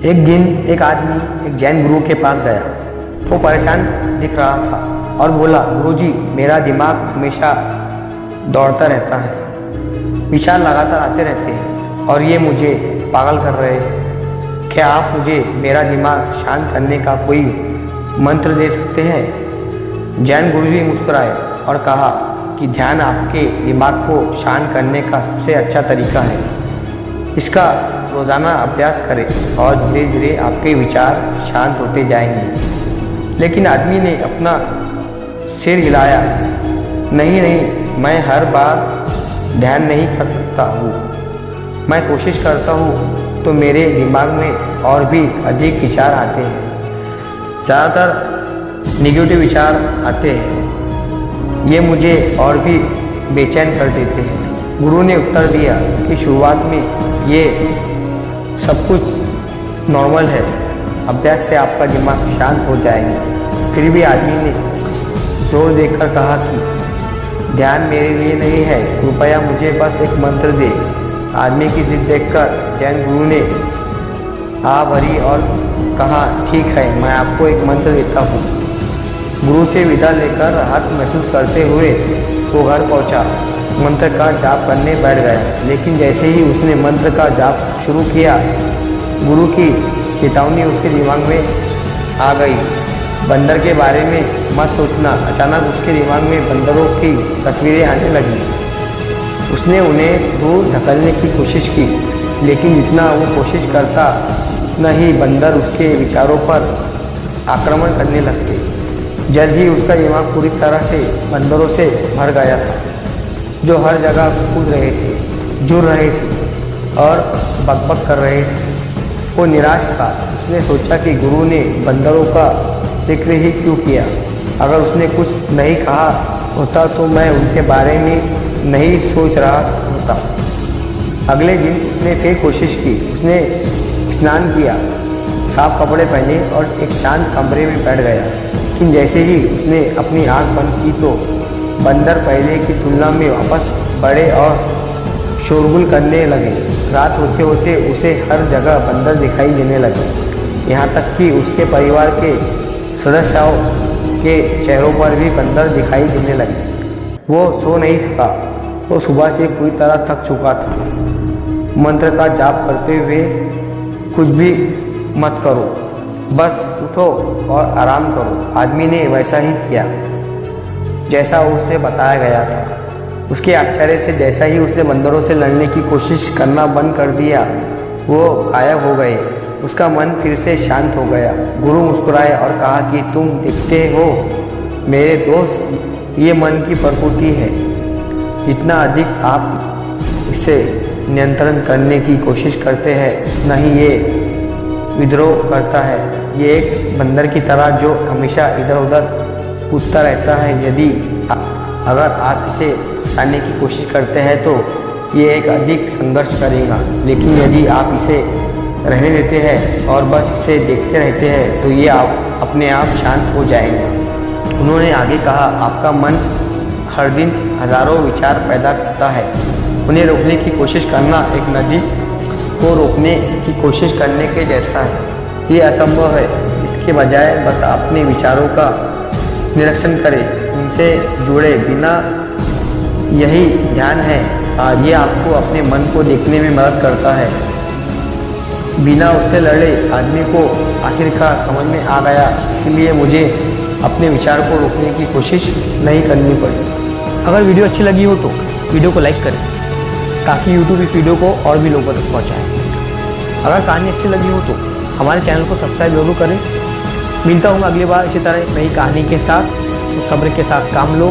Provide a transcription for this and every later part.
एक दिन एक आदमी एक जैन गुरु के पास गया। वो परेशान दिख रहा था और बोला, गुरुजी, मेरा दिमाग हमेशा दौड़ता रहता है, विचार लगातार आते रहते हैं और ये मुझे पागल कर रहे हैं। क्या आप मुझे मेरा दिमाग शांत करने का कोई मंत्र दे सकते हैं? जैन गुरुजी मुस्कुराए और कहा कि ध्यान आपके दिमाग को शांत करने का सबसे अच्छा तरीका है। इसका रोज़ाना अभ्यास करें और धीरे धीरे आपके विचार शांत होते जाएंगे। लेकिन आदमी ने अपना सिर हिलाया। नहीं, मैं हर बार ध्यान नहीं कर सकता हूँ। मैं कोशिश करता हूँ तो मेरे दिमाग में और भी अधिक विचार आते हैं। ज़्यादातर नेगेटिव विचार आते हैं। ये मुझे और भी बेचैन कर देते हैं। गुरु ने उत्तर दिया कि शुरुआत में ये सब कुछ नॉर्मल है, अभ्यास से आपका दिमाग शांत हो जाएगा। फिर भी आदमी ने जोर देकर कहा कि ध्यान मेरे लिए नहीं है, कृपया मुझे बस एक मंत्र दे। आदमी की जिद देखकर जैन गुरु ने आ भरी और कहा, ठीक है, मैं आपको एक मंत्र देता हूँ। गुरु से विदा लेकर राहत महसूस करते हुए वो घर पहुँचा। मंत्र का जाप करने बैठ गया। लेकिन जैसे ही उसने मंत्र का जाप शुरू किया, गुरु की चेतावनी उसके दिमाग में आ गई। बंदर के बारे में मत सोचना। अचानक उसके दिमाग में बंदरों की तस्वीरें आने लगी। उसने उन्हें दूर धकेलने की कोशिश की, लेकिन जितना वो कोशिश करता उतना ही बंदर उसके विचारों पर आक्रमण करने लगते। जल्द ही उसका दिमाग पूरी तरह से बंदरों से भर गया था, जो हर जगह कूद रहे थे, जुड़ रहे थे और बकबक कर रहे थे। वो निराश था। उसने सोचा कि गुरु ने बंदरों का जिक्र ही क्यों किया। अगर उसने कुछ नहीं कहा होता तो मैं उनके बारे में नहीं सोच रहा होता। अगले दिन उसने फिर कोशिश की। उसने स्नान किया, साफ कपड़े पहने और एक शांत कमरे में बैठ गया। लेकिन जैसे ही उसने अपनी आंख बंद की तो बंदर पहले की तुलना में वापस बढ़े और शोरगुल करने लगे। रात होते होते उसे हर जगह बंदर दिखाई देने लगे, यहाँ तक कि उसके परिवार के सदस्यों के चेहरों पर भी बंदर दिखाई देने लगे। वो सो नहीं सका। वो सुबह से पूरी तरह थक चुका था। मंत्र का जाप करते हुए कुछ भी मत करो, बस उठो और आराम करो। आदमी ने वैसा ही किया जैसा उसे बताया गया था। उसके आश्चर्य से जैसा ही उसने बंदरों से लड़ने की कोशिश करना बंद कर दिया, वो गायब हो गए। उसका मन फिर से शांत हो गया। गुरु मुस्कुराए और कहा कि तुम देखते हो मेरे दोस्त, ये मन की प्रकृति है। जितना अधिक आप इसे नियंत्रण करने की कोशिश करते हैं, उतना ही ये विद्रोह करता है। ये एक बंदर की तरह जो हमेशा इधर उधर कूदता रहता है। अगर आप इसे फंसाने की कोशिश करते हैं तो ये एक अधिक संघर्ष करेगा। लेकिन यदि आप इसे रहने देते हैं और बस इसे देखते रहते हैं तो ये अपने आप शांत हो जाएगा। उन्होंने आगे कहा, आपका मन हर दिन हजारों विचार पैदा करता है। उन्हें रोकने की कोशिश करना एक नदी को रोकने की कोशिश करने के जैसा है। ये असंभव है। इसके बजाय बस अपने विचारों का निरीक्षण करें, उनसे जुड़े बिना। यही ध्यान है। ये आपको अपने मन को देखने में मदद करता है, बिना उससे लड़े। आदमी को आखिरकार समझ में आ गया, इसलिए मुझे अपने विचार को रोकने की कोशिश नहीं करनी पड़ी। अगर वीडियो अच्छी लगी हो तो वीडियो को लाइक करें ताकि YouTube इस वीडियो को और भी लोगों तक पहुँचाए। अगर कहानी अच्छी लगी हो तो हमारे चैनल को सब्सक्राइब जरूर करें। मिलता हूँ अगली बार इसी तरह नई कहानी के साथ। तो सब्र के साथ काम लो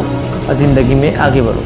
और ज़िंदगी में आगे बढ़ो।